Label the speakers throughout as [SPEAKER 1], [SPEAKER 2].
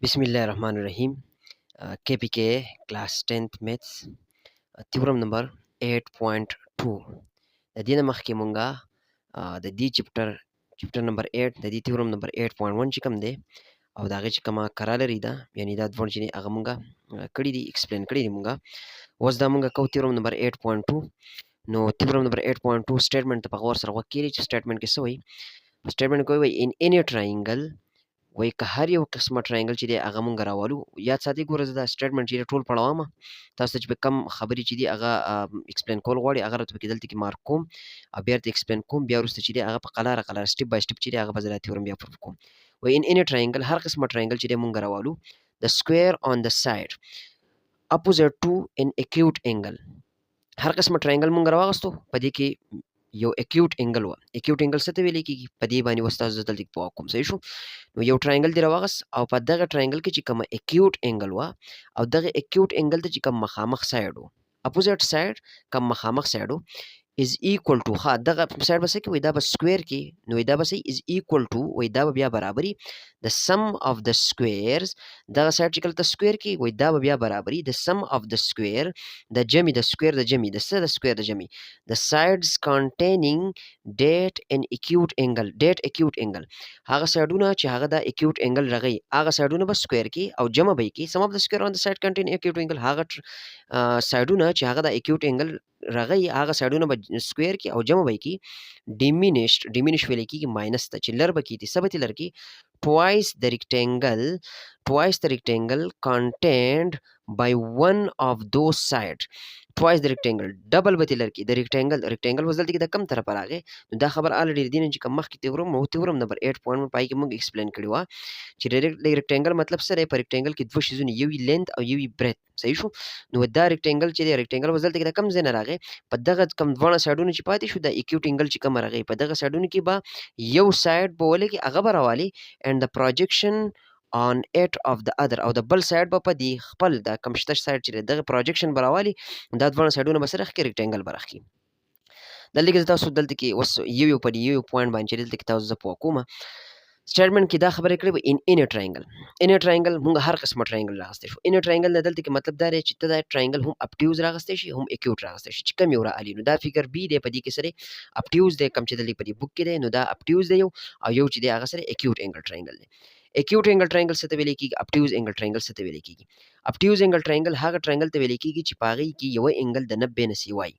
[SPEAKER 1] बिस्मिल्लाहिर्रहमानिर्रहीम। KPK class 10th maths theorem number 8.2 د دې نه مخکې مونږه د دې چپټر نمبر 8 د دې theorem نمبر 8.1 چې کوم دی او د هغې چې کومه کره لري ده یعنی دا دوه چې هغه مونږه کړي دي ایکسپلین کړي دي مونږه. اوس دا مونږه کوو theorem نمبر 8.2. نو theorem نمبر 8.2 سټیټمنټ ته په غور سره غوږ کېږدئ چې سټیټمنټ کې څه وایي. سټیټمنټ کې وایي in any triangle وای که هر یو قسمه ټراینګل چې دی هغه مونږ راولو. یاد ساتئ ګوره زه دا سټیټمنټ چې دی ټول پړاومه تاسو ته چې به کم خبرې چې دي هغه ایکسپلین کول غواړي هغه راته پکې دلته کې مارک کوم او بیا ورته ایکسپلین کوم بیا وروسته چې دی هغه په قلاره قلاره سټیپ بای سټیپ چې دی هغه به زه دا تیورم بیا پروف کوم. وای ان any triangle هر قسمه ټراینګل چې دی مونږ راولو the square on the side opposite to an acute angle. هر قسمه ټراینګل مونږ راوغستو په دې کې یو اکیوټ انګل و. اکیوټ انګل څه ته ویل کېږي په دې باندې اوس تاسو دلته په کوم صحیح شو. نو یو ټراینګل دی راوغست او په دغه ټراینګل کې چې کومه اکیوټ انګل و او دغه اکیوټ انګل ته چې کوم مخامخ سایډ و اپوزیټ سایډ کوم مخامخ سایډ و is equal to ها دغه سایډ به څه کې وای دا به سکویر کې نو دا به څه is equal to وای دا به بیا برابري the sum of the squares دغه سایډ چې کله ته سکویر کې وای دا به بیا برابري the sum of the square د جمع د سکویر د جمع د څه د سکویر د جمع the sides containing date and acute angle date acute angle هغه سایډونه چې هغه د acute angle رغی هغه سایډونه به سکویر کې او جمع به کې sum of the square on the side contain acute angle هغه سایډونه چې هغه د acute angle رغی هغه سایډونه به سکویر کې او جمع به کې ډیمینش ویل کېږي ماینس ته چې لر به کېږي څه به لر کې twice the rectangle contained by one of those sides twice the rectangle ډبل به لر کې د rectangle وزل کې د کم طرف راغی. نو دا خبر الریډي دین چې کوم مخ کې تیورم نمبر 8.1 پای کې موږ ایکسپلین کړی و چې rectangle مطلب څه دی. په rectangle کې دوه شیزونه یو لینث او یو بريث صحیح شو. نو دا rectangle چې دی rectangle وزل کې د کم ځای نه راغی په دغه کم دوه سایډونو چې پاتې شو د acute angle چې کوم راغی په دغه سایډونو کې به یو سایډ به ولګي هغه به راوالي and the projection on it of the other او د بل سایډ به په دې خپل د کمشته سایډ چې دغه پروجیکشن براوالي دا دوه سایډونه به سره کې ریکټنګل برخي. دلته کې تاسو دلته کې اوس یو په یو پوینټ باندې دلته کې تاسو زه په کومه سټیټمنټ کې دا خبره کړې و ان ټراینګل موږ هر قسمه ټراینګل راغستې شو. ان ټراینګل د دلته کې مطلب دا دی چې ته دا ټراینګل هم اپټیوز راغستې شي هم اکیوټ راغستې شي چې کوم یو را الي. نو دا فګر بی دی په دې کې سره اپټیوز دی کم چې دلته په دې بوک کې دی نو دا اپټیوز دی یو او یو چې دی هغه سره اکیوټ انګل ټراینګل دی. اکیوټ انګل ټراینګل څه ته ویل کېږي اپټیوز انګل ټراینګل څه ته ویل کېږي. اپټیوز انګل ټراینګل هغه ټراینګل ته ویل کېږي چې پاغي کې یو انګل د 90 نه سیوای.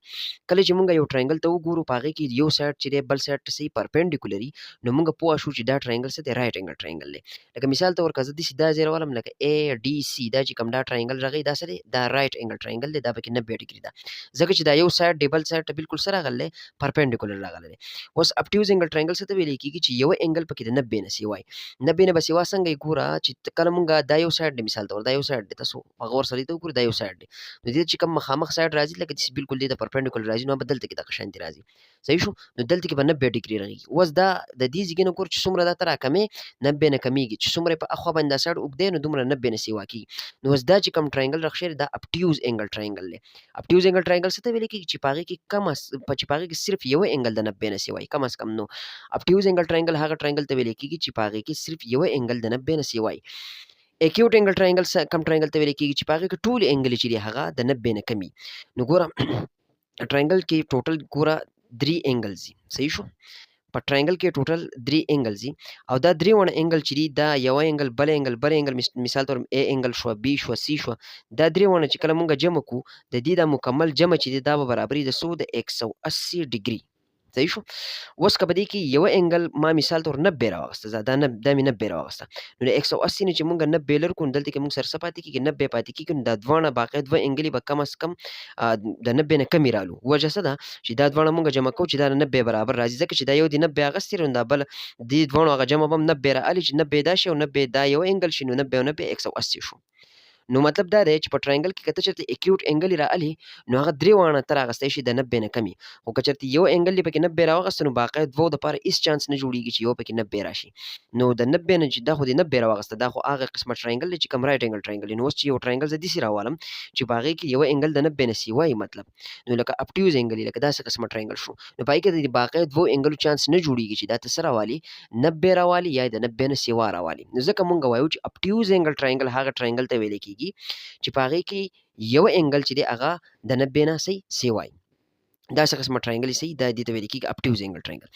[SPEAKER 1] کله چې موږ یو ټراینګل ته وګورو پاغي کې یو سایډ چې دی بل سایډ ته سي پرپینډیکولري نو موږ پوه شو چې دا ټراینګل څه دی رائټ انګل ټراینګل دی. لکه مثال تور کزه د سیدا زیر ولم لکه ا ډي سي دا چې کوم دا ټراینګل راغی دا سره دا رائټ انګل ټراینګل دی دا به کې 90 ډیګري ده ځکه چې دا یو سایډ ډبل سایډ ته بالکل سره غلې پرپینډیکولر راغلی. اوس اپټیوز انګل ټراینګل څه ته ویل کېږي چې یو انګل پکې د 90 نه سیوای 90 نه به سیوا څنګه ګوره چې کله مونږ دا یو سایډ دی مثال تور دا یو سایډ دی تاسو هغه ور سره ته وګورئ دا یو سایډ دی نو دې چې کوم مخامخ سایډ راځي لکه چې بالکل دې د پرپینډیکولر راځي نو بدلته کې د قشنتی راځي صحیح شو. نو دلته کې به 90 ډیګري راغی. اوس دا د دې ځګې نه کور چې څومره دا تر کمې 90 نه کمیږي چې څومره په اخو باندې سایډ وګدې نو دومره 90 نه سیوا کی. نو اوس دا چې کوم ټراینګل رخصه دا اپټیوز انګل ټراینګل دی. اپټیوز انګل ټراینګل څه ته ویل کېږي چې پاغي کې کم چې پاغي کې صرف یو انګل د 90 نه سیوای کم از کم. نو اپټیوز انګل ټراینګل هغه ټراینګل ته ویل کېږي چې پاغي کې صرف یو انګل د 90 نه سیوای. اکیوټ انګل ټراینګل کم ټراینګل ته ویل کېږي چې پاغي کې ټول انګل چې دی هغه د 90 نه کمی. نو ګوره ټراینګل کې ټوټل ګوره 3 انګلز دي صحیح شو. په ټراینګل کې ټوټل 3 انګلز دي او دا 3 ونه انګل چې دی دا یو انګل بل انګل مثال تور ا انګل شو بي شو سي شو دا 3 ونه چې کله مونږ جمع کو د دې د مکمل جمع چې دی دا به برابرۍ د 180 ډیګري صحیح شو. اوس کبه دی کې یو انګل ما مثال تور 90 راوسته دا نه د 90 راوسته نو 180 نه چې مونږ 90 لر کو دلته کې مونږ سره صفاتې کې 90 پاتې کې دا دوه باقی دوه انګلی به کم از کم د 90 نه کمی رالو. وجه څه ده چې دا دوه مونږ جمع کو چې دا 90 برابر راځي ځکه چې دا یو د 90 اغستې دا بل دې دوه هغه جمع بم 90 را علي چې 90 دا شي او 90 دا یو انګل شي نو 90 180 شو. نو مطلب دا دی چې په ټراینګل کې کته چېرته اکیوټ انګل راغلی نو هغه درې واړه تر اخیستی شي د 90 نه کمي خو که چېرته یو انګل دې پکې 90 راواغسته نو باقی دوو دپاره هېڅ چانس نه جوړېږي چې یو پکې 90 راشي نو د 90 نه چې دا خو دې 90 راواغسته دا خو هغه قسمه ټراینګل دی چې کوم رایټ انګل ټراینګل دی نو اوس چې یو ټراینګل زه داسې راوالم چې په هغې کې یو انګل د 90 نه سیوای مطلب نو لکه اپټیوز انګل لکه داسې قسمه ټراینګل شو نو په هغې کې د باقی دوو انګلو چانس نه جوړېږي چې دا ته څه راوالي 90 راوالي یا د 90 نه سیوا راوالي نو ځکه مونږ وایو چې اپټیوز انګل ټراینګل هغه ټراینګل ته ویل کېږي چې په هغې کې یو انګل چې دی هغه د 90 نه صحیح سیوای دا څه قسمه ټراینګل صحیح دا دې ته ویل کېږي اپټیوز انګل ټراینګل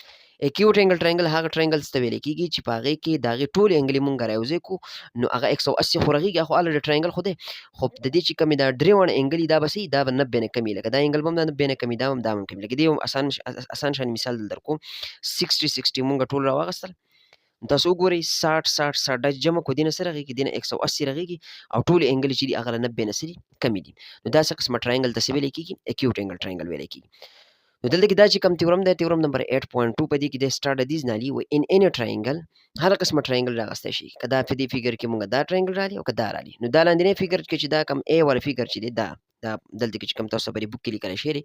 [SPEAKER 1] اکیوټ انګل ټراینګل هغه ټراینګلز ته ویل کېږي چې په هغې کې د هغې ټولې انګلې مونږ رایوځای کړو نو هغه 180 خو رغېږي خو الرډي ټراینګل خو دی خو د دې چې کومې دا درې واړه انګلې دا به صحیح دا به 90 نه کمي لکه دا انګل به هم دا 90 نه کمي دا هم کمي لکه دې هم اسان شان مثال دل در کوم 60 مونږ ټول راواغستل تاسو وګورئ 60 دا جمع کو دینه سره رغېږي دینه 180 رغېږي او ټولې انګلې چې دي هغه له 90 نه سري کمې دي نو دا څه قسمه ټراینګل ته څه ویلی کېږي اکیوټ انګل ټراینګل ویلی کېږي نو دلته کې دا چې کوم تیورم دی تیورم نمبر 8.2 په دې کې د سټاډیز نالي و ان ان ټراینګل هر قسمه ټراینګل راغسته شي کدا په دې فیګر کې مونږ دا ټراینګل رالي او کدا رالي نو دا لاندې فیګر کې چې دا کم ا ولا فیګر چې دی دا دلته کې چې کوم تاسو په بوک کې لیکل شوی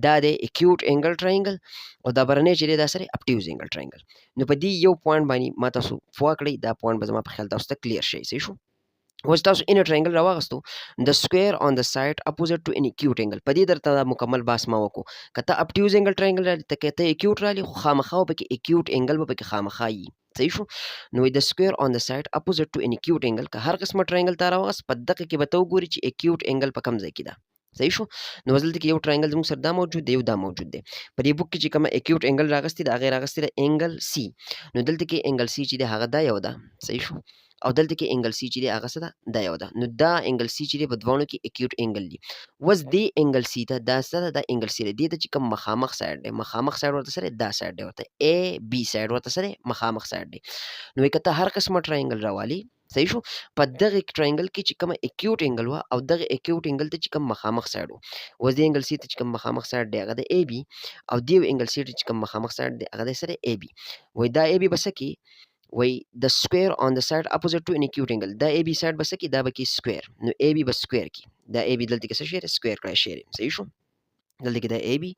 [SPEAKER 1] دا د اکیوټ انګل ټراینګل او دا برنه چې دا سره اپټیوز انګل ټراینګل نو په دې یو پوینټ باندې ما تاسو فوا کړی دا پوینټ به زما په خیال تاسو ته کلیر شي صحیح شو اوس تاسو ان ټراینګل راوغستو د سکوير اون د سایډ اپوزټ ټو ان اکیوټ انګل په دې درته مکمل باس ما وکړو کته اپټیوز انګل ټراینګل راځي ته کته اکیوټ راځي خو خامخا په کې اکیوټ انګل په کې خامخا یي صحیح شو نو د سکوير اون د سایډ اپوزټ ټو ان اکیوټ انګل که هر قسمه ټراینګل تا راوغس په دغه کې به تو ګوري چې اکیوټ انګل په کم ځای کې ده صحیح شو نو دلته کې یو ټراینګل زموږ سره دا موجود دی یو دا موجود دی په دې بوک کې چې کومه اکیوټ انګل راغستی دا غیر راغستی د انګل سی نو دلته کې انګل سی چې دی هغه دا یو ده صحیح شو او دلته کې انګل سی چې دی هغه څه ده دا یو ده نو دا انګل سی چې دی په دوانو کې اکیوټ انګل دی وس دی انګل سی ته دا څه ده دا انګل سی دی ته چې کوم مخامخ سایډ دی مخامخ سایډ ورته سره دا سایډ دی ورته ا بی سایډ ورته سره مخامخ سایډ دی نو کته هر قسمه ټراینګل راوالي صحیح شو په دغه ټراینګل کې چې کوم اکیوټ انګل و او دغه اکیوټ انګل ته چې کوم مخامخ سایډ و وز دی انګل سی ته چې کوم مخامخ سایډ دی هغه د ای بی او دی انګل سی ته چې کوم مخامخ سایډ دی هغه د سره ای بی وای دا ای بی بس کی وای د سکوير اون د سایډ اپوزټ ټو ان اکیوټ انګل دا ای بی سایډ بس کی دا به کی سکوير نو ای بی بس سکوير کی دا ای بی دلته کې څه شی سکوير کړی شی صحیح شو دلته کې دا ای بی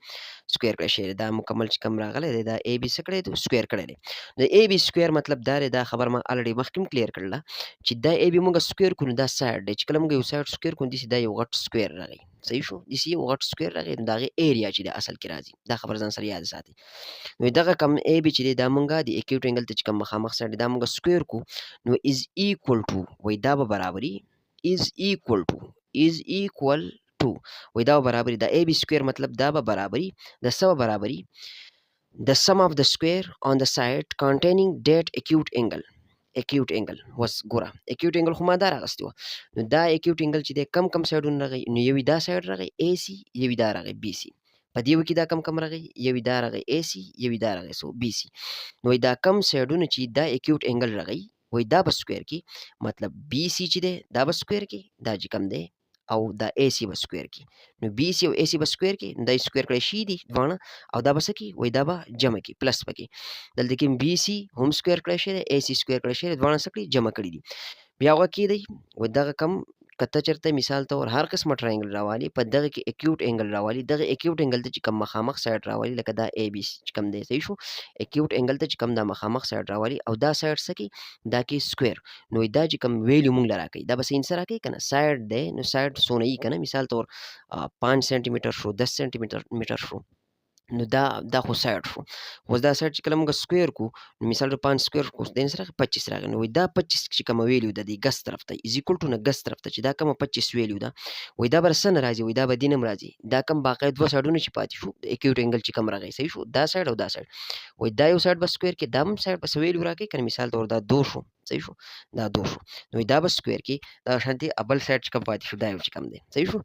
[SPEAKER 1] سکوير کړی شی دا مکمل چې کم راغلی دی دا ای بی څه کړی دی سکوير کړی دی د ای بی سکوير مطلب دا دی دا خبر ما الریډي مخکې کلیر کړله چې دا ای بی موږ سکوير کړو دا سایډ دی چې کله موږ یو سایډ سکوير کړو داسې دا یو غټ سکوير راغی صحیح شو داسې یو غټ سکوير راغی دا غي ایریا چې د اصل کې راځي دا خبر ځان سره یاد ساتي نو دغه کم ای بی چې دا مونږه د اکیوټ انګل ته چې کوم مخامخ سایډ دا مونږ سکوير کو نو از ایکوال ټو وای دا به برابرۍ از ایکوال ټو وای دا برابرۍ د ای بی سکوير مطلب دا به برابرۍ د سم برابرۍ the sum of the square on the side containing that acute angle was ګوره acute angle خو ما دا راغستی و نو دا acute angle چې د کم سایډونه راغی نو یوی دا سایډ راغی اے سی یوی دا راغی بی سی په دیو کې دا کم راغی یوی دا راغی اے سی یوی دا راغی سو بی سی نو دا کم سایډونه چې دا acute angle راغی وای دا به سکوير کې مطلب بی سی چې دی دا به سکوير کې دا چې کم دی او دا اے سی به سکوير کې نو بی سی او اے سی به سکوير کې دا سکوير کړی شي دي دوانه او دا بس کې وای دا به جمع کې پلس پکې دلته کې بی سی هم سکوير کړی شي اے سی سکوير کړی شي دوانه سکړي جمع کړي دي بیا وکړي دی و دغه کم کته چرته مثال تور هر قسمه ټراینګل راوالي په دغه کې اکیوټ انګل راوالي دغه اکیوټ انګل ته چې کم مخامخ سایډ راوالي لکه دا ای بی چې کم دی صحیح شو اکیوټ انګل ته چې کم دا مخامخ سایډ راوالي او دا سایډ سکی دا کې سکوير نو دا چې کم ویلیو مونږ لراکې دا بس انسر راکې کنه سایډ دی نو سایډ سونه یې کنه مثال تور 5 سنتي میټر شو 10 سنتي میټر شو نو دا خو سایډ شو اوس دا سایډ چې کله موږ سکوير کو نو مثال 5 سکوير کو د سره 25 راغی نو دا 25 چې کوم ویلیو د دې ګس طرف ته از ایکوال ټو نه ګس طرف ته چې دا کوم 25 ویلیو ده وای دا بر سن راځي وای دا به دینم راځي دا کوم باقی دوه سایډونه چې پاتې شو د اکیوټ انګل چې کوم راغی صحیح شو دا سایډ او دا سایډ وای دا یو سایډ بس سکوير کې دا هم سایډ بس ویلیو راکې کنه مثال تور دا 2 شو صحیح شو دا 2 شو نو دا بس سکوير کې دا شانتي ابل سایډ چې کوم پاتې شو دا یو چې کوم دی صحیح شو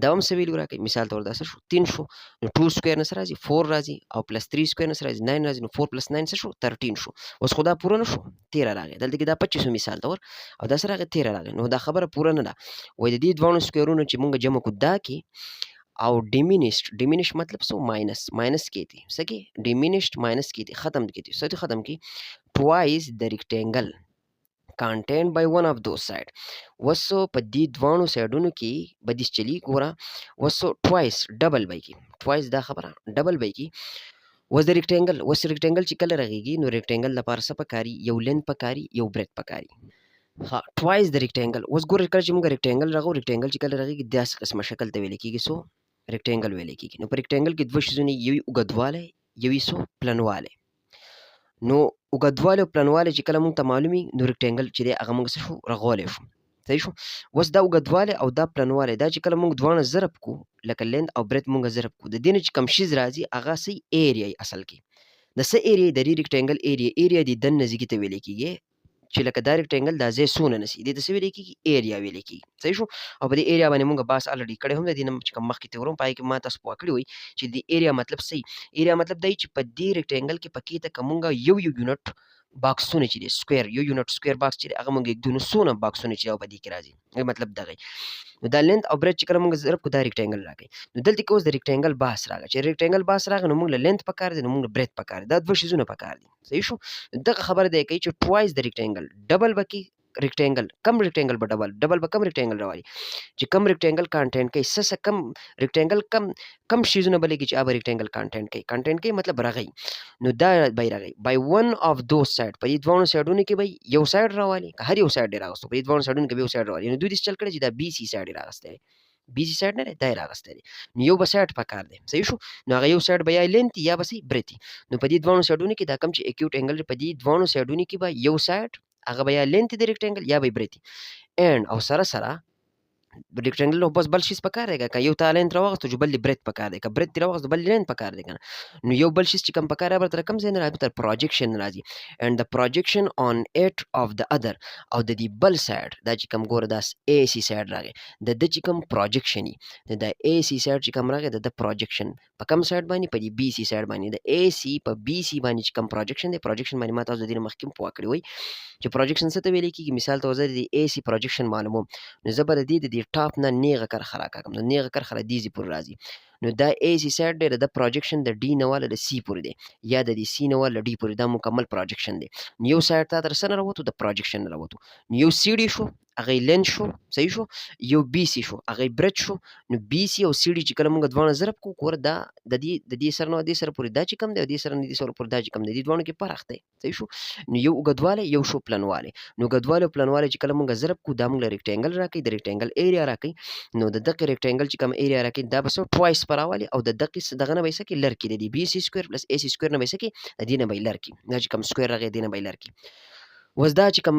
[SPEAKER 1] دا هم ویلیو راکې مثال تور دا شو 3 شو نو 2 سکوير نه راځي 4 راځي او پلس 3 سکوير نه راځي 9 راځي نو 4 پلس 9 څه شو 13 شو اوس خدا پوره نه شو 13 راغی دلته کې دا 25 مثال تور او دا سره راغی 13 راغی نو دا خبره پوره نه ده وای د دې دوه سکويرونو چې مونږ جمع کو دا کې او ډیمینش مطلب سو ماینس کې دي سکی ډیمینشډ ماینس کې دي ختم کې دي څه ختم کې ټوایس د ریکټینګل contained by one of those side. وسو په دې دوانو سایډونو کې به دې چلی ګوره وسو twice ډبل به کی twice دا خبره ډبل به کی وس د ریکټینګل چې کله رغیږي نو ریکټینګل لپاره څه پکاري یو لین پکاري یو بریت پکاري ها twice د ریکټینګل اوس ګوره کله چې موږ ریکټینګل راغو ریکټینګل چې کله رغیږي داسې قسمه شکل ته ویل کېږي سو ریکټینګل ویل کېږي نو په ریکټینګل کې دوه شیزونه یوې اوږدوالی یوې سو پلنوالی نو اوږدوالی او پلنوالی چې کله موږ ته معلومي نو ریکټینګل چې دی هغه موږ څه شو رغولی شو صحیح شو اوس دا اوږدوالی او دا پلنوالی دا چې کله موږ دواړه ضرب کو لکه لینت او برت موږ ضرب کو د دې نه چې کم شیز راځي هغه سی ایریا اصل کې د څه ایریا د ریکټینګل ایریا د دن نزدیکي ته ویل کېږي چې لکه دا ریکټینګل دا ځای څونه نسی دې ته څه ویل کېږي ایریا ویل کېږي صحیح شو او په دې ایریا باندې موږ بحث الریډي کړی هم د دې نه چې کوم مخکې تېرو پای کې ما تاسو پوه کړي وي چې د ایریا مطلب څه ایریا مطلب دی چې په دې ریکټینګل کې پکې ته کومه یو یونټ باکسونه چې دي سکوير یو یونټ سکوير باکس چې هغه موږ یک دونه سونه باکسونه چې او په دې کې راځي مطلب دغه نو دا لینت او برت چې کله موږ ضرب کو دا ریکټینګل راغی نو دلته کې اوس د ریکټینګل بحث راغی چې ریکټینګل بحث راغی نو موږ له لینت پکار دي نو موږ برت پکار دي دا دوه شیزونه پکار دي صحیح شو دغه خبره دی کوي چې ټوایس د ریکټینګل ډبل بکی ریکټینګل کم ریکټینګل به ډبل به کم ریکټینګل راوړي چې کم ریکټینګل کانټینټ کوي سس کم ریکټینګل کم شیزونه بلې کې چې اب ریکټینګل کانټینټ کوي مطلب راغی نو دا به راغی بای ون اف دوز سایډ په دې دوه سایډونو کې به یو سایډ راوالي هر یو سایډ راغستو په دې دوه سایډونو کې به یو سایډ راوالي نو دوی چل کړي چې دا بي سي سایډ راغسته بي سي سایډ نه دی راغسته نو یو به سایډ پکار دی صحیح شو نو هغه یو سایډ به یا لینت یا به سي برتی نو په دې دوه سایډونو کې دا کم چې اکیوټ انګل په دې دوه سایډونو کې به یو سایډ هغه به یا لینت د ریکټینګل یا به برتی اینڈ او سره ریکټینګل نو بس بل شیز پکار دی که یو تالنت راوغستو چې بل برت پکار دی که برت راوغستو بل لین پکار دی کنه نو یو بل شیز چې کم پکار دی تر کم ځای نه راځي تر پروجیکشن راځي and the projection on it of the other او د دې بل سایډ دا چې کم ګوره دا اے سی سایډ راغی د چې کم پروجیکشن د اے سی سایډ چې کم راغی د پروجیکشن په کم سایډ باندې په دې بي سی سایډ باندې د اے سی په بي سی باندې چې کم پروجیکشن دی پروجیکشن باندې ما تاسو د دې مخکې پوه کړی وای چې پروجیکشن څه ته ویل کېږي مثال ته وزر د اے سی پروجیکشن معلوموم نو زه به د دې ټاپ نه نیغه کرښه راکاږم نو نیغه کرښه د دې ځای پورې راځي نو دا اے سی سایډ دی د پروجیکشن د ډي نه واله د سی پورې دی یا د دې سی نه واله ډي پورې دا مکمل پروجیکشن دی نو یو سایډ ته تر څه نه راووتو د پروجیکشن نه راووتو نو یو سی ډي شو هغه لین شو صحیح شو یو بي سي شو هغه برت شو نو بي سي او سی ډي چې کله موږ دواړه ضرب کو ګوره دا د دې سره نو دې سره پورې دا چې کم دی او دې سره نه دې سره پورې دا چې کم دی دې دواړو کې فرق دی صحیح شو نو یو اوږدوالی یو شو پلنوالی نو اوږدوالی او پلنوالی چې کله موږ ضرب کو دا موږ له ریکټینګل راکوي د ریکټینګل ایریا راکوي نو د دغه ریکټینګل چې کوم ایریا راکوي دا به څه ټوایس پر راولي او د دغه نه به څه کې لر کې د بي سي سکوير پلس اے سي سکوير نه به څه کې د دې نه به لر کې دا چې کوم سکوير راغی دې نه به لر کې وز دا چې کوم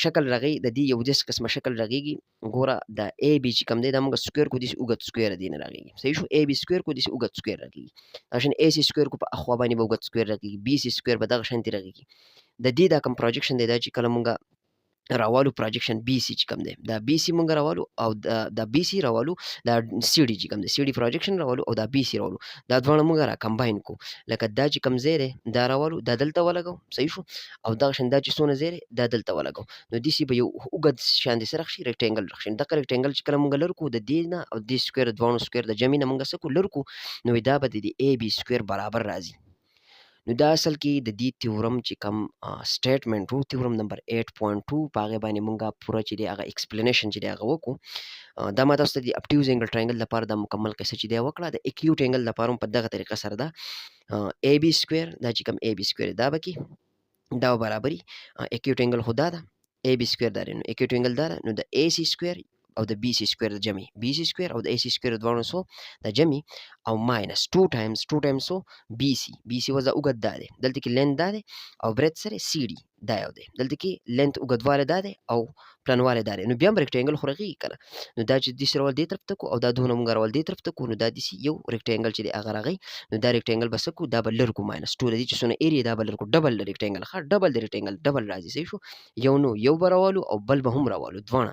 [SPEAKER 1] شکل راغی د دې یو داس قسمه شکل راغیږي ګوره د اے بي چې کوم دی دا موږ سکوير کو دي اوږد سکوير دی نه راغیږي صحیح شو اے بي سکوير کو دي اوږد سکوير راغیږي عشان اے سي سکوير کو په اخوا باندې به اوږد سکوير راغیږي بي سي سکوير به دغه شانتي راغیږي د دې دا کوم پروجیکشن دی دا چې کله موږ راوالو پروجیکشن بي سي چې کوم دی دا بي سي مونږ راوالو او دا بي سي راوالو دا سی ډي چې کوم دی سی ډي پروجیکشن راوالو او دا بي سي راوالو دا دواړه مونږ را کمباین کو لکه دا چې کوم ځای دی دا راوالو دا دلته ولګو صحیح شو او دا شان دا چې څونه ځای دی دا دلته ولګو نو دې سي به یو اوږد شان دي سره شي ریکټینګل رخصي دا ریکټینګل چې کله مونږ لرکو د دې نه او د سکوير دوه سکوير د جمع نه مونږ سکو لرکو نو دا به د اے بي سکوير برابر راځي نو دا اصل کې د دې تیورم چې کم سټیټمنټ وو تیورم نمبر 8.2 په هغه باندې مونږه پوره چې دی هغه ایکسپلینیشن چې دی هغه وکړو دا ما تاسو ته د اپټیوز انګل ټرایانګل لپاره د مکمل قصه چې دی وکړه د اکیوټ انګل لپاره په دغه طریقه سره دا اے بي سکوير دا چې کم اے بي سکوير دا بکی دا برابرۍ اکیوټ انګل خدا دا اے بي سکوير دا نو اکیوټ انګل دا نو د اے سي سکوير او د بي سي سکوير د جمع بي سي سکوير او د اي سي سکوير دوه سو د جمع او ماینس 2 ټایمز سو بي سي وزه اوږد ده دلته کې لینث ده او برت سره سی ډي دا یو دی دلته کې لینث اوږدواله ده او پلنواله ده نو بیا هم ریکټینګل خورغي کنه نو دا چې د سرول دی طرف ته کو او دا دونه مونږ راول دی طرف ته کو نو دا د یو ریکټینګل چې هغه راغی نو دا ریکټینګل بس کو دا بل کو ماینس 2 د چې سونه ایریا دا بل کو ډبل ریکټینګل ښه ډبل ریکټینګل ډبل راځي صحیح شو یو نو یو براوالو او بل به هم راوالو دوه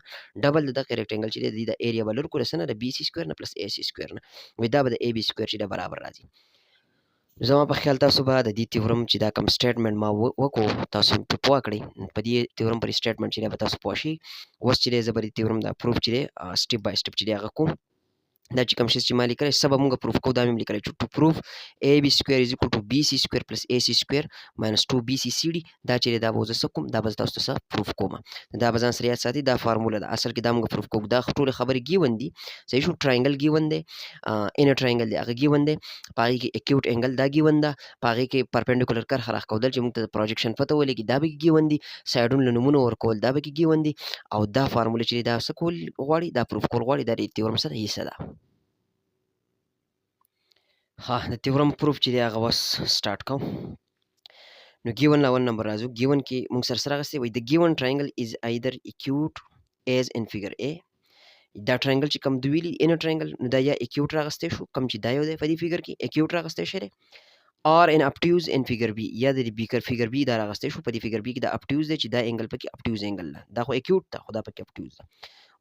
[SPEAKER 1] ډبل د ریکټینګل چې د ایریا بل کو رسنه د بي سي سکوير نه پلس اي سي سکوير نه وې دا به د اي بي سکوير چې برابر راځي زما په خیال تاسو به د دې تیورم چې دا کوم سټیټمنټ ما وکړو تاسو په پوه کړئ په دې تیورم پر سټیټمنټ چې به تاسو پوه شئ اوس چې زه به دې تیورم دا پروف چې سټیپ بای سټیپ چې هغه کوم دا چې کوم شی چې ما لیکلی سبا مونږ پروف کوو دا مې لیکلی چې ټو پروف اے بي سکویر از اکول ټو بي سی سکویر پلس اے سی سکویر ماینس 2 بي سی سی ډي دا چې دا به زه څه کوم دا به تاسو ته پروف کوم دا به ځان سره یاد ساتي دا فارموله ده اصل کې دا مونږ پروف کوو دا ټول خبرې ګیون دي صحیح شو ټراینګل ګیون دی ان ټراینګل دی هغه ګیون دی پاره کې اکیوټ انګل دا ګیون ده پاره کې پرپنډیکولر کرښه راښکول چې موږ ته پروجیکشن پته ولګي دا به ګیون دي سایډونو له نومونو ورکول دا به ګیون دي او دا فارموله چې دا څه کول غواړي دا پروف کول غواړي دا د تیورم سره حصہ ده ها د تیورم پروف چې دی هغه اوس سٹارټ کوم نو ګیون لا 1 نمبر راځو ګیون کې موږ سره راغستې وای د ګیون ټراینګل از ایدر اکیوټ ایز ان فیگر ا دا ټراینګل چې کوم دویلی ان ټراینګل نو دا یا اکیوټ راغستې شو کوم چې دا یو دی په دې فیگر کې اکیوټ راغستې شری اور ان اپټیوز ان فیگر بی یا د بیکر فیگر بی دا راغستې شو په دې فیگر بی کې دا اپټیوز دی چې دا انګل پکې اپټیوز انګل دا خو اکیوټ دا خدا پکې اپټیوز ده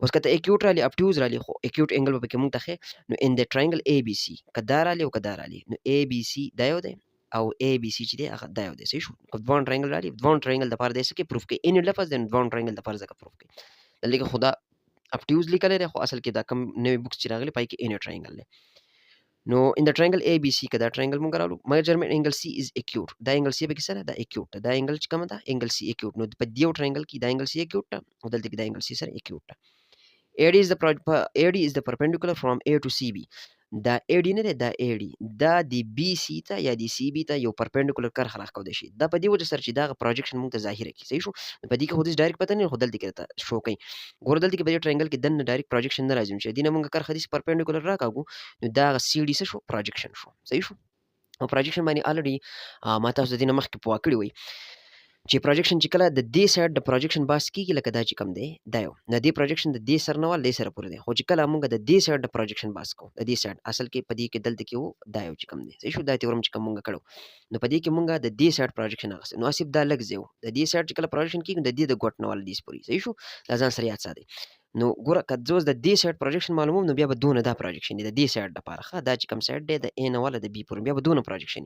[SPEAKER 1] اوس کته اکیوټ رالی اپټیوز رالی خو اکیوټ انګل پکې مونږ ته نو ان د ټراینګل اي بي سي کدا رالی او کدا رالی نو اي بي سي دا یو دی او اي بي سي چې دی هغه دا یو دی صحیح شو دوه ټراینګل رالی دوه ټراینګل د پاره د څه کې پروف کې ان لفظ د دوه ټراینګل د پاره ځکه پروف کې لکه خدا اپټیوز لیکل لري خو اصل کې دا کم نوې بوکس چې راغلي پای کې ان ټراینګل دی نو ان د ټراینګل اي بي سي کدا ټراینګل مونږ راولو میجرمنت انګل سی از اکیوټ دا انګل سی به کې سره دا اکیوټ دا انګل چې کوم دا انګل سی اکیوټ نو په دیو ټراینګل کې دا انګل سی اکیوټ او دلته کې دا انګل سی سره اکیوټ AD is the perpendicular from A to CB دا AD نه دی دا AD دا د BC ته یا د CB ته یو پرپنډیکولر کرښه راښکول شي دا په دې وجه سره چې دا پروجیکشن موږ ته ظاهر کی صحیح شو په دې کې خو دې ډایرکټ پته نه خو دلته کې شو کوي ګور دلته کې په دې ټراینګل کې دنه ډایرکټ پروجیکشن نه راځي چې دینه موږ کرښه دې پرپنډیکولر راکاږو نو دا CD څه شو پروجیکشن شو صحیح شو او پروجیکشن باندې الریډي ما تاسو د دې مخکې پوه کړی وي چې پروجیکشن چې کله د دې سایډ د پروجیکشن باس کیږي لکه دا چې کم دی دا یو د دې پروجیکشن د دې سر نه ول دې سره پورې دی خو چې کله موږ د دې سایډ د پروجیکشن باس کوو د دې سایډ اصل کې پدې کې دلته کې وو دا یو چې کم دی صحیح شو دا تیورم چې کم موږ کړو نو پدې کې موږ د دې سایډ پروجیکشن اخیستو نو اسیب دا لګ زیو د دې سایډ چې کله پروجیکشن کیږي د دې د ګوټ نه ول دې پورې صحیح شو دا ځان سره یاد ساتئ نو ګوره که زوز د دې سایډ پروجیکشن معلوموم نو بیا به دونه دا پروجیکشن دی د دې سایډ لپاره ښه دا چې کوم سایډ دی د ا نه والا د بي پورې بیا به دونه پروجیکشن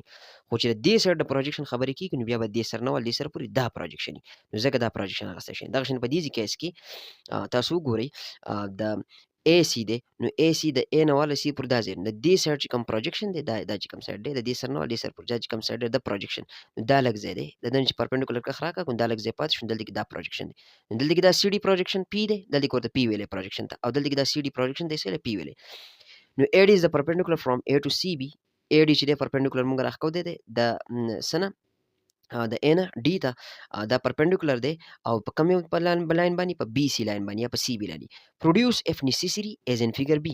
[SPEAKER 1] خو چې د دې سایډ د پروجیکشن خبرې کیږي نو بیا به دې سر نه ول دې سر پورې دا پروجیکشن نو ځکه دا پروجیکشن هغه شي دغه شین په دې کیس کې تاسو ګورئ د اے سی دی نو اے سی د ا نه والا سی پر دا ځای د دې سایډ چې کوم پروجیکشن دی دا چې کوم سایډ دی د دې سر نه ول دې سر پر چې کوم سایډ دی د پروجیکشن دا لګ ځای دی د دې چې پرپنډیکولر کا خراکه کو دا لګ ځای پات شو دلته کې دا پروجیکشن دی دلته کې دا سی ډي پروجیکشن پی دی دلته کې ورته پی ویلې پروجیکشن ته او دلته کې دا سی ډي پروجیکشن دی سره پی ویلې نو AD is the perpendicular from A to CB AD چې دی پرپنډیکولر موږ راخکو دی د سنه د A نه D ته دا پرپنډیکولر دی او په کوم یو لاین باندې په BC لاین باندې یا په CB لاین produce if necessary as in figure B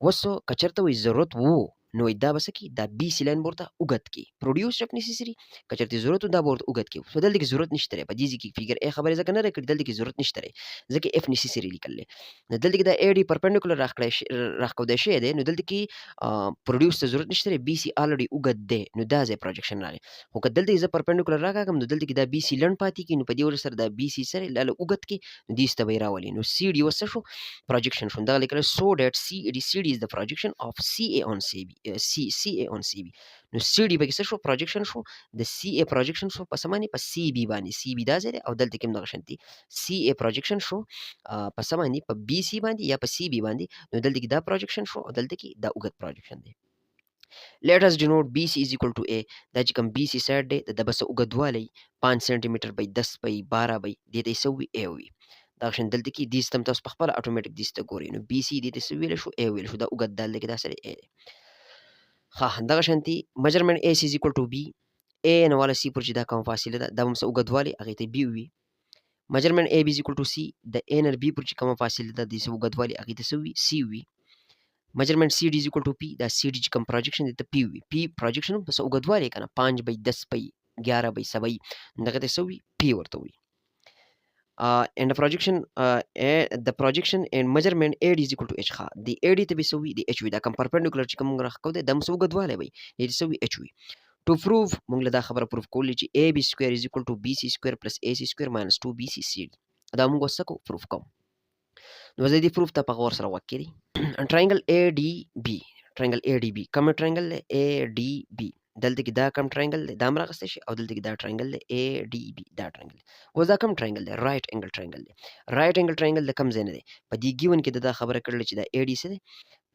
[SPEAKER 1] وسو کچرته وي ضرورت وو نو دا بس کی دا BC لاین ورته اوګد کی produce if necessary کچرته ضرورت دا ورته اوګد کی په دلته کې ضرورت نشته په دې کې فیګر A خبره ځکه نه راکړي دلته کې ضرورت نشته ځکه if necessary لیکل نه دلته کې دا AD پرپنډیکولر راخکو دی شی دی نو دلته کې produce ته ضرورت نشته BC already اوګد دی نو دا ځای پروجیکشن راغی خو که دلته زه پرپنډیکولر راکاږم نو دلته کې دا BC لنډ پاتې کی نو په دې وجه سره دا BC سره لاله اوګد کی نو دې ست به راولي نو CD وسه شو projection شو دا لیکل so that CD is the projection of CA on CB CA on CB نو CD به څه شو projection شو د CA projection شو په سمانی په CB باندې CB دا ځای او دلته کې موږ شانتي CA projection شو په سمانی په BC باندې یا په CB باندې نو دلته کې دا projection شو او دلته کې دا اوږد projection دی let us denote BC is equal to A دا چې کوم BC سایډ دی د بس اوږدوالی 5 سانتي متر by 10 by 12 by دې ته سوي A وي دا شین دلته کې دې سیستم تاسو په خپل اتوماتیک دې ست ګورئ نو BC دې ته سوي له شو A ویل شو دا اوږد دال کې دا سره A ها دا شانتي measurement AC is equal to B A نه والا C پر چې دا کوم فاصله ده دا هم څه اوږدوالی هغه ته B وي measurement AB is equal to C د A نه B پر چې کوم فاصله ده د څه اوږدوالی هغه ته سوي C وي measurement CD is equal to P دا CD چې کوم پروجیکشن دی ته P وي P پروجیکشن په څه اوږدوالی کنه 5 by 10 by 11 by 7 دغه ته سوي P ورته وي and the projection and measurement AD is equal to H خا the AD ته به سوي د H وي دا کوم پرپنډیکولر چې کوم راخکو دی د مسو اوږدوالی وي دې سوي H وي to prove موږ له دا خبره پروف کولی چې AB square is equal to BC square plus AC square minus 2BC CD دا موږ وسکو پروف کوم نو زه دې پروف ته په غور سره وکړي triangle ADB کوم triangle ADB دلته کې دا کوم triangle دی دا هم راغسته شي او دلته کې دا triangle دی ADB دا triangle اوس دا کوم triangle دی right angle triangle د کوم ځای نه دی په دې ګیون کې دا خبره کړل چې دا AD څه دی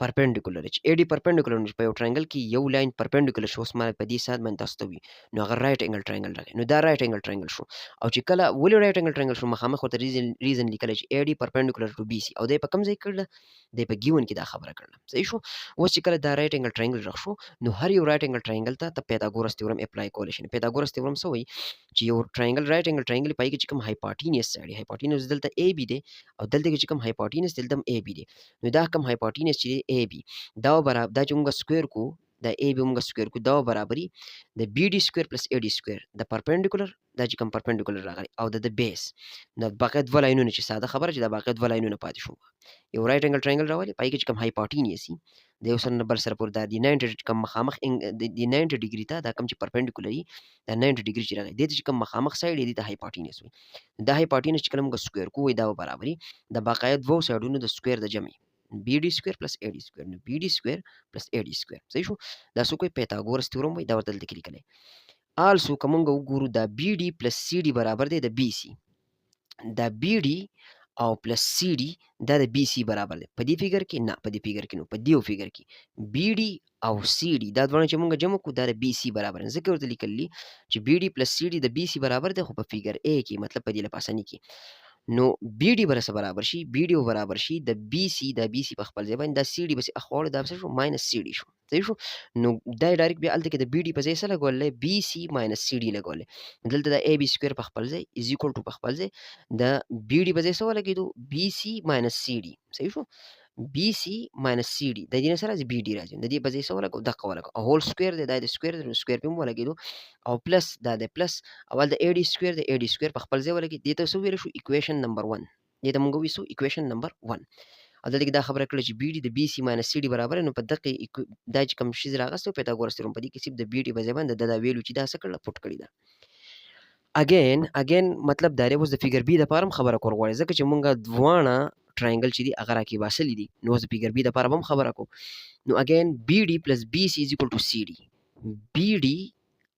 [SPEAKER 1] پرپینډیکولر چې اې ډي پرپینډیکولر نو په یو ټرینګل کې یو لاین پرپینډیکولر شو، اوس ما په دې سات باندې تاسو ته وي نو هغه رائټ انګل ټرینګل راغی، نو دا رائټ انګل ټرینګل شو. او چې کله ولې رائټ انګل ټرینګل شو، مخامخ ورته ریزن لیکلی چې اې ډي پرپینډیکولر ټو بي سي، او دی په کوم ځای کړله، دی په ګیون کې دا خبره کړله. صحیح شو. اوس چې کله دا رائټ انګل ټرینګل رغ شو، نو هر یو رائټ انګل ټرینګل ته پیتاګورس تیورم اپلای کولی شي. پیتاګورس تیورم څه وایي چې یو ټرینګل رائټ انګل ټرینګل پای کې چې کوم هایپارټینیس سایډ، هایپارټینیس دلته اے بي دی، او دلته کې چې کوم هایپارټینیس دلته هم اے بي دی، نو دا کوم هایپارټینیس چې دی اے بي دا برابر، دا چې موږ سکویر کو دا اے بي موږ سکویر کو، دا برابرۍ د بي ډي سکویر پلس اے ډي سکویر د پرپینډیکولر، دا چې کوم پرپینډیکولر راغلی او د بیس د باقی دوه لاینونه، چې ساده خبره چې دا باقی دوه لاینونه پاتې شو. یو رائټ انګل ټرینګل راولي، پای کې چې کوم هایپارټینیس وي د یو سره نه بل سره پورې دا د 90 کوم مخامخ د 90 ډیګري ته دا کوم چې پرپینډیکولر وي دا 90 ډیګري چې راغلی دی چې کوم مخامخ سایډ دی د هایپارټینیس وي. دا هایپارټینیس چې کله موږ سکویر کوو دا برابرۍ د باقی دوه سایډونو د سکویر د جمع بی ډي سکویر پلس اے ډي سکویر، نو بی ډي سکویر پلس اے ډي سکویر. صحیح شو. دا څه کوي پیتاګورس تیورم وایي، دا ورته دلته کې لیکلی. آلسو که موږ وګورو دا بی ډي پلس سی ډي برابر دی د بی سی، دا بی ډي او پلس سی ډي دا د بی سی برابر دی. په دې فیګر کې نه، په دې فیګر کې نو په دې فیګر کې بی ډي او سی ډي دا دواړه چې موږ جمع کړو دا د بی سی برابر دی. ځکه ورته لیکلي چې بی ډي پلس سی ډي د بی سی برابر دی، خو په فیګر ا کې مطلب په دې لپاره اساني کې نو بی ډي به برابر شي، بی ډي برابر شي د بی سی، د بی سی په خپل ځای باندې دا سی ډي بس اخواړه دا څه شو ماینس سی ډي شو. صحیح شو. نو دا ډایرکټ بیا الته کې د بی ډي په ځای سره لګولې بی سی ماینس سی ډي لګولې، دلته د ای بي سکوير په خپل ځای از ایکوال ټو په خپل ځای د بی ډي په ځای سره لګیدو بی سی ماینس سی ډي. صحیح شو. بی سی ماینس سی ډي د دې نه سره بی ډي راځي، د دې په ځای سره لګو دغه ولګو هول سکوير دی، دا د سکوير د سکوير په مو لګیدو او پلس دا د پلس اول د ای ډي سکوير د ای ډي سکوير په خپل ځای ولګي، دې ته سو ویل شو ایکویشن نمبر 1، دې ته موږ ویسو ایکویشن نمبر 1. او دلته کې دا خبره کړې چې بی ډي د بی سی ماینس سی ډي برابر، نو په دغه دا چې کوم شی راغستو پیتاګورس تیورم په دې کې صرف د بی ډي په ځای باندې دا ویلو چې دا څه کړل پټ کړی دا. اگین مطلب دا اوس د فیګر بی د پاره خبره کول غواړي، ځکه چې مونږه دواړه ټرایانګل چې دی هغه راکې باسلې دي، نو اوس د فیګر بی د پاره هم خبره کو. نو اگین بی ډي پلس بی سی از ایکوال ټو سی ډي، بی ډي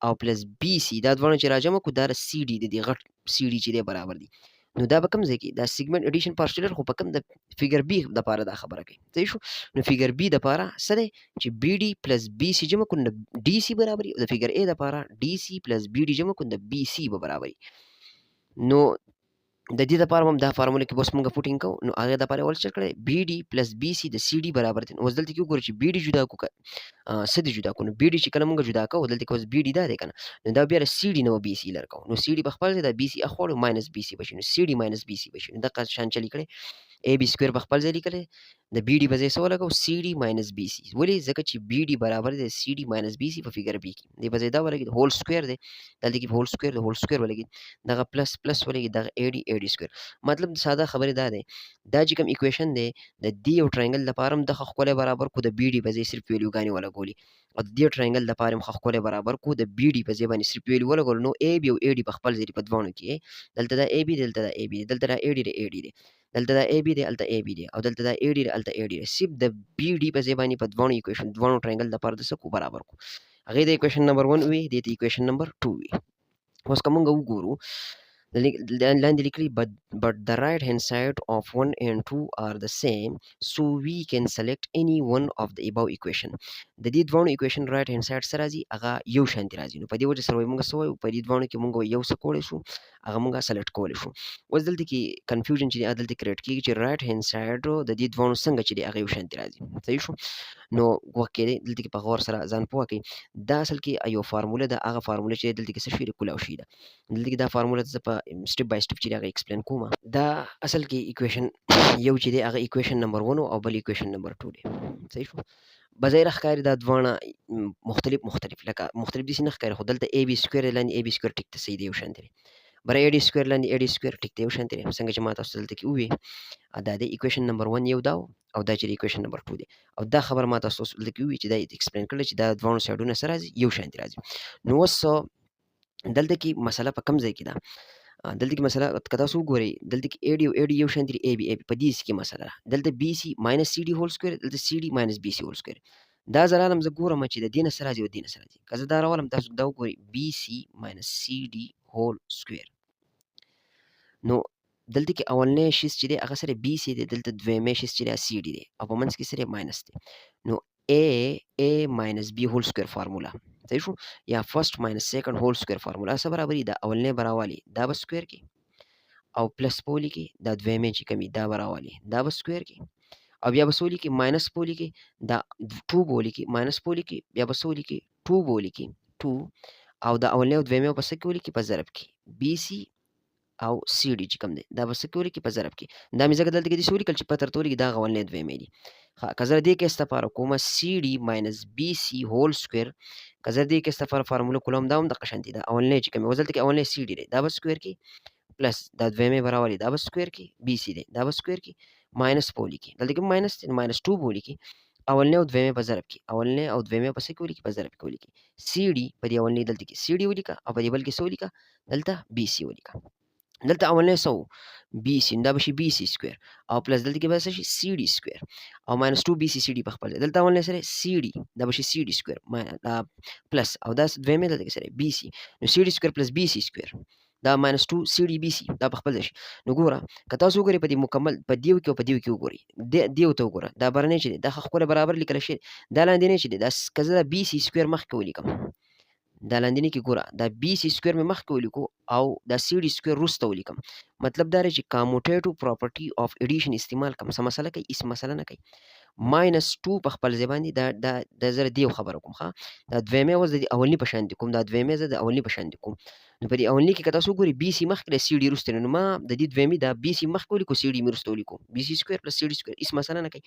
[SPEAKER 1] او پلس بی سی دا دواړه چې راجمع کو دا سی ډي د دې غټ سی ډي چې دی برابر دي، نو دا به کوم ځای کې دا سیګمنټ اډیشن پارشلر خو په کوم د فیګر بی د پاره دا خبره کوي. صحیح شو. نو فیګر بی د پاره سره چې بی ډي پلس بی سی جمع کو د ډي سی برابرۍ، او د فیګر ا د پاره ډي سی پلس بی ډي جمع کو د بی سی به برابرۍ. نو د دې لپاره هم دا فارموله کې بس موږ فوټینګ کوو، نو هغه د لپاره ول څه کړی بی ډي پلس بی سی د سی ډي برابر دي. اوس دلته کې وګورئ چې بی ډي جدا کو څه دي جدا کو، نو بی ډي چې کله موږ جدا کوو دلته کې اوس بی ډي دا دی کنه، نو دا بیا سی ډي نو بی سی لرکو، نو سی ډي په خپل ځای د بی سی اخواړو ماینس بی سی بشي، نو سی ډي ماینس بی سی بشي، نو دغه شان چلی کړي اے بی سکوير په خپل ځای لیکلی د بی ډي په ځای څه ولګو سی ډي ماینس بی سی، ولې ځکه چې بی ډي برابر دی سی ډي ماینس بی سی په فیګر بی کې، دې په ځای دا ولګي هول سکوير دی، دلته کې هول سکوير د هول سکوير ولګي دغه پلس پلس ولګي دغه اے ډي سکوير. مطلب ساده خبره دا ده دا چې کوم ایکویشن دی د دې یو ټرایانګل لپاره هم د خپل برابر کو د بی ډي په ځای صرف ویلیوګانې ولګولي، او د دې ټرایانګل لپاره هم خپل برابر کو د بی ډي په ځای باندې صرف ویلیو ولګول، نو اے بي او اے ډي په خپل ځای په دوانو کې دلته دا اے بي دلته دا اے بي دلته دا اے ډي د اے ډي دی، دلته دا اے بي دی الته اے بي دی، او دلته دا اے ډي الته اے ډي دی، صرف د بی ډي په ځای باندې په دوانو ایکویشن دوانو ټرایانګل لپاره د سکو برابر کو، هغه د ایکویشن نمبر 1 وی د ایکویشن نمبر 2 وی. اوس کومه وګورو لاندې لیکلي but the right hand side of 1 and 2 are the same so we can select any one of the above equation. د دې دوه equation right hand side سره راځي هغه یو شانتي راځي، نو په دې وجه سره موږ سوې په دې دوه کې موږ یو څه کولای شو هغه موږ سلیکټ کولای شو. اوس دلته کې کنفیوژن چې دلته کریټ کیږي چې right hand side د دې دوه څنګه چې هغه یو شانتي راځي. صحیح شو. نو وکړه دلته کې په غور سره ځان پوه کړئ دا اصل کې یو فارموله ده، هغه فارموله چې دلته کې څه شی کولاو شي ده، دلته کې دا فارموله ته په سټپ بای سټپ چې هغه ایکسپلین کوم. دا اصل کې ایکویشن یو چې دی هغه ایکویشن نمبر 1 او بل ایکویشن نمبر 2 دی. صحیح شو. بظاهر ښکاري دا دوه مختلف لکه مختلف دي نه ښکاري، خو دلته اے بي سکوير لاندې اے بي سکوير ټیک ته صحیح دی یو شان دی، بر اے ډي سکوير لاندې اے ډي سکوير ټیک ته یو شان دی، څنګه چې ما تاسو دلته کې وې دا د ایکویشن نمبر 1 یو دا او دا چې ایکویشن نمبر 2 دی، او دا خبر ما تاسو دلته کې وې چې دا ایکسپلین کړل چې دا دوه سایډونه سره یو شان دی راځي. نو اوس دلته کې مسله په کم ځای کې ده، دلته کې مسله کدا سو ګوري دلته کې اے ډي یو شان دی اے بي په دې کې مسله دلته بي سي ماینس سی ډي هول سکوير دلته سی ډي ماینس بي سي هول سکوير، دا زرالم زه ګورم چې د دینه سره راځي او دینه سره راځي، کزه دا راولم تاسو دا وګورئ بي سي ماینس سی ډي هول سکوير، نو دلته کې اولنی شیز چې دی هغه سره بي سي دی، دلته دویمې شیز چې دی سی ډي دی او په منځ کې سره ماینس دی. نو a ماینس b هول سکویر فارمولا صحیح شو، یا فرست ماینس سیکنډ هول سکویر فارمولا څه برابري دا اولنی به راوالي دا به سکویر کې او پلس په ولیکئ دا دویمې چې کوم وي دا به راوالي دا به سکویر کې او بیا به څه ولیکئ ماینس په ولیکئ دا 2 به ولیکئ ماینس په ولیکئ بیا به څه ولیکئ 2 به ولیکئ 2 او دا اولنی او دویمې په څه کې ولیکئ په ضرب کې BC او سی ډي چې کوم دی دا به څه کې ولیکئ په ضرب کې دا مې ځکه دلته کې داسې ولیکل چې په ترته ولیکئ دا هغه اولنی دویمې دي. ښه که زه دې کې استفاره کومه سی ډي ماینس بي سي هول سکویر که زه دې کې استفاره فارموله کوم دا هم دغه شانتي ده اولنی چې کوم وي اوس دلته کې اولنی سی ډي دی دا به سکویر کې پلس دا دویمې به راولي دا به سکویر کې بي سي دی دا به سکویر کې ماینس په ولیکئ دلته کې ماینس دی ماینس 2 به ولیکئ اولنی او دویمې په ضرب کې اولنی او دویمې په څه کې ولیکئ په ضرب کې ولیکئ سی ډي په دې اولنی دلته کې سی ډي ولیکه او په دې بل کې څه ولیکه دلته بي سي ولیکه دلته اولنی څه و بي سي دا به شي بي سي سکویر او پلس دلته کې به څه شي سی ډي سکویر او ماینس 2 بي سي سی ډي په خپل ځای دلته اولنی سره سی ډي دا به شي سی ډي سکویر پلس او دا دویمې دلته کې سره بي سي نو سی ډي سکویر پلس بي سي سکویر دا ماینس 2 سی ډي بي سي دا په خپل ځای شي. نو ګوره که تاسو وګورئ په دې مکمل په دیو کې او په دیو کې وګورئ دیو ته وګوره دا برنی چې دی دا خپله برابر لیکلی شوی دا لاندینی چې دی دا که زه دا بي سي سکویر مخکې ولیکم دا لاندینی کې ګوره دا بي سي سکویر مې مخکې ولیکو او دا سی ډي سکویر وروسته ولیکم مطلب دا دی چې کاموټیټو پراپرټي آف ایډیشن استعمال کوم څه مسله کوي هېڅ مسله نه کوي ماینس 2 په خپل ځای باندې دا زه دې یو خبره کوم ښه دا دویمې اوس د دې اولني په شان دي کوم دا دویمې زه د اولني په شان دي کوم نو په دې اولني کې که تاسو وګورئ بي سي مخکې دی سی ډي وروسته دی نو ما د دې دویمې دا بي سي مخکې ولیکو سی ډي مې وروسته ولیکو بي سي سکویر پلس سی ډي سکویر هېڅ مسله نه کوي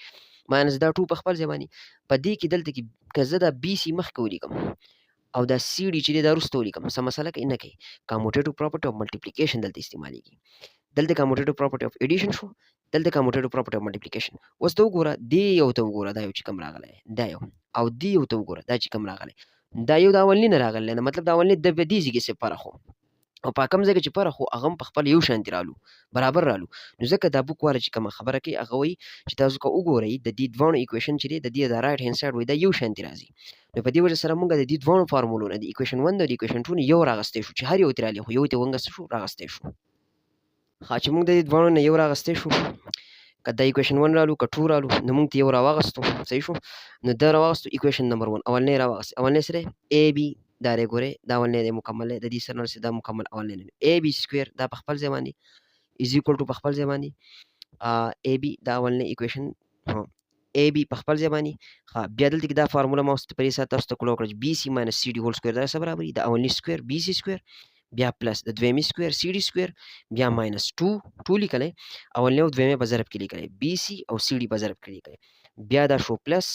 [SPEAKER 1] ماینس دا 2 په خپل ځای باندې په دې کې دلته کې که زه دا بي سي مخکې ولیکم او دا سی ډي چې دی دا وروسته ولیکم څه مسله کوي نه کوي کاموټیټو پراپرټي اف ملټیپلیکیشن دلته استعمالیږي دلته کاموټیټو پراپرټي اف ایډیشن شو دلته کاموټیټو پراپرټي اف ملټیپلیکیشن اوس ته وګوره دې یو ته وګوره دا یو چې کوم راغلی دا یو او دې یو ته وګوره دا چې کوم راغلی دا یو د اولني نه راغلی نه مطلب د اولني د دې ځای کې فرق و او په کوم ځای کې چې فرق و هغه هم په خپل یو شانتي رالو برابر رالو نو ځکه دا بوک والا چې کومه خبره کوي هغه وایي چې تاسو که وګورئ د دې دواړو ایکویشن چې دی د دې د رایټ هینډ سایډ وایي دا یو شانتي راځي نو په دې وجه سره موږ د دې دواړو فارمولو نه د ایکویشن 1 او د ایکویشن 2 نه یو راغستی شو چې هر یو ترې رالي خو یو ته ونګه څه شو راغستی شو ښه چې موږ د دې دواړو نه یو راغستی شو که دا ایکویشن 1 رالو که 2 رالو نو موږ ته یو راواغستو صحیح شو نو دا راواغستو ایکویشن نمبر 1 اولنی راواغست اولنی سره ای بي دا لرې ګورئ دا اولنی دی مکمل دی د دې سره نه دا مکمل اولنی دی ای بي سکویر دا په خپل ځای باندې از ایکول ټو په خپل ځای باندې ای بي دا اولنی ایکویشن ای بي په خپل ځای باندې ښه بیا دلته کې دا فارموله ما اوس په دې سره تاسو ته کړو چې بي سي ماینس سی ډي هول سکویر دا څه برابري د اولني سکویر بي سي سکویر بیا پلس د دویمې سکویر سی ډي سکویر بیا ماینس 2 لیکلی اولنی او دویمې په ضرب کې لیکلی بي سي او سی ډي په ضرب کې لیکلی بیا دا شو پلس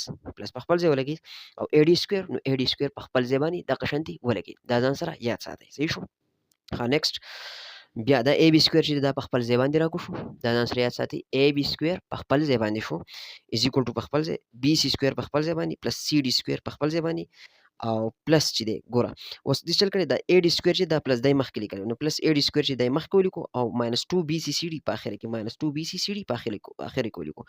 [SPEAKER 1] په خپل ځای ولګېد او ای ډي سکویر نو ای ډي سکویر په خپل ځای باندې دغه شانتې ولګېد دا ځان سره یاد ساتئ صحیح شو ښه نیکسټ بیا دا ای بي سکویر چې دا په خپل ځای باندې راکو شو دا ځان سره یاد ساتئ ای بي سکویر په خپل ځای باندې شو از ایکول ټو په خپل ځای بي سي سکویر په خپل ځای باندې پلس سی ډي سکویر په خپل ځای باندې او پلس چې دی ګوره اوس دې چل کړی دا ای ډي سکویر چې دا پلس دی مخکې لیکلی نو پلس ای ډي سکویر چې دی مخکې ولیکو او ماینس 2 بي سي سی ډي په اخر کې ماینس 2 بي سي سی ډي په اخر کې ولیکو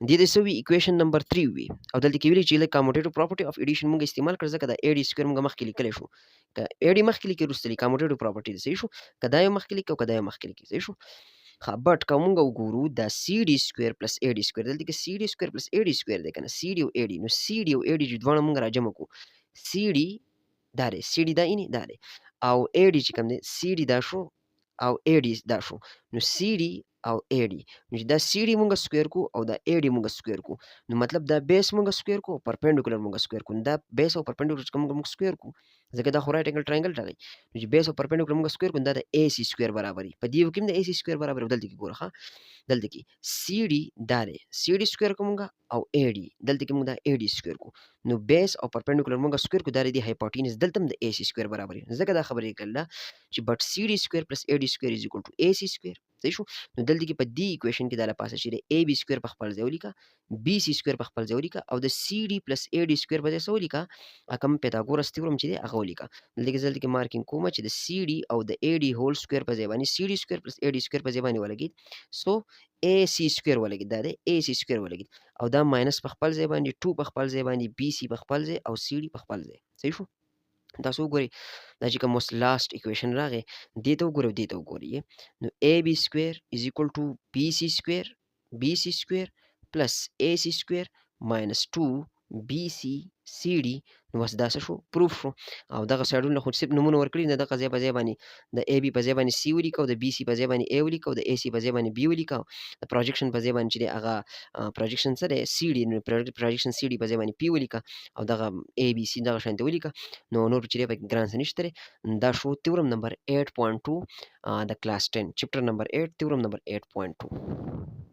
[SPEAKER 1] دې د څه وي ایکویشن نمبر 3 وي او دلته کې ویلي چې لکه کاموټیټو پراپرټي اف ایډیشن موږ استعمال کړ ځکه دا ای ډي سکویر موږ مخکې لیکلی شو که ای ډي مخکې لیکي وروسته لیکي کاموټیټو پراپرټي دی صحیح شو که دا یو مخکې لیکي او که دا یو مخکې لیکي صحیح شو ها بټ که موږ وګورو دا سی ډي سکویر پلس ای ډي سکویر دلته کې سی ډي سکویر پلس ای ډي سکویر دی که نه سی ډي او ای ډي نو سی ډي او ای ډي چې دواړه موږ راجمع کړو سی ډي دا دی سی ډي دا اینې دا دی او ای ډي چې کوم دی سی ډي دا شو او ای ډي دا شو نو سی ډي او ای ډي نو چې دا سی ډي مونږ سکویر کو او دا ای ډي مونږ سکویر کو نو مطلب دا بیس مونږ سکویر کو پرپینډیکولر مونږ سکویر کو دا بیس او پرپینډیکولر چې مونږ سکویر کو ځکه دا خو رائټ انګل ټرایانګل راغی نو چې بیس او پرپینډیکولر مونږ سکویر کو دا د ای سی سکویر برابري په دې کې د ای سی سکویر برابر دلته کې ګوره ها دلته کې سی ډي دا دی سی ډي سکویر کومګه او ای ډي دلته کې موږ دا ای ډي سکویر کو نو بیس او پرپینډیکولر موږ سکویر کو دا دی هایپوټینس دلته د ای سی سکویر برابري ځکه دا خبرې کړل چې بټ سی ډي سکویر پلس ای ډي سکویر از ایکوال ټو ای سی سکویر صحیح شو نو دلته کې په دې ایکویشن کې دا لپاسه چې ای بي سکویر په خپل ځای ولیکه بي سي سکویر په خپل ځای ولیکه او د سی ډي پلس ای ډي سکویر په ځای څه ولیکه کوم پیتاګورس تیورم چې دی هغه ولیکه دلته کې دلته کې مارکینګ کوم چې د سی ډي او د ای ډي هول سکویر په ځای باندې سی ډي سکویر پلس ای ډي سکویر په ځای باندې ولګید سو ای سی سکویر ولګید دا دی ای سی سکویر ولګید او دا ماینس په خپل ځای باندې 2 په خپل ځای باندې بي سي په خپل ځای او سی ډي په خپل ځای صحیح شو تاسو وګورئ دا چې کوم اوس لاست ایکویشن راغی دې ته وګورئ او دې ته وګورئ نو AB سکویر از ایکوال ټو BC سکویر پلس AC سکویر ماینس 2 BC نو بس دا څه شو پروف شو او دغه سایډونه خو صرف نمونه ورکړي نه دغه ځای په ځای باندې د AB په ځای باندې C ولیکو د BC په ځای باندې A ولیکو د AC په ځای باندې B ولیکو د پروجیکشن په ځای باندې چې دی هغه پروجیکشن څه دی CD نو پروجیکشن CD په ځای باندې P ولیکه او دغه ABC دغه شانتي ولیکه نو نور چې دی پکې ګران څه نشته دی دا شو تیورم نمبر 8.2 د کلاس 10 چپټر نمبر 8 تیورم نمبر 8.2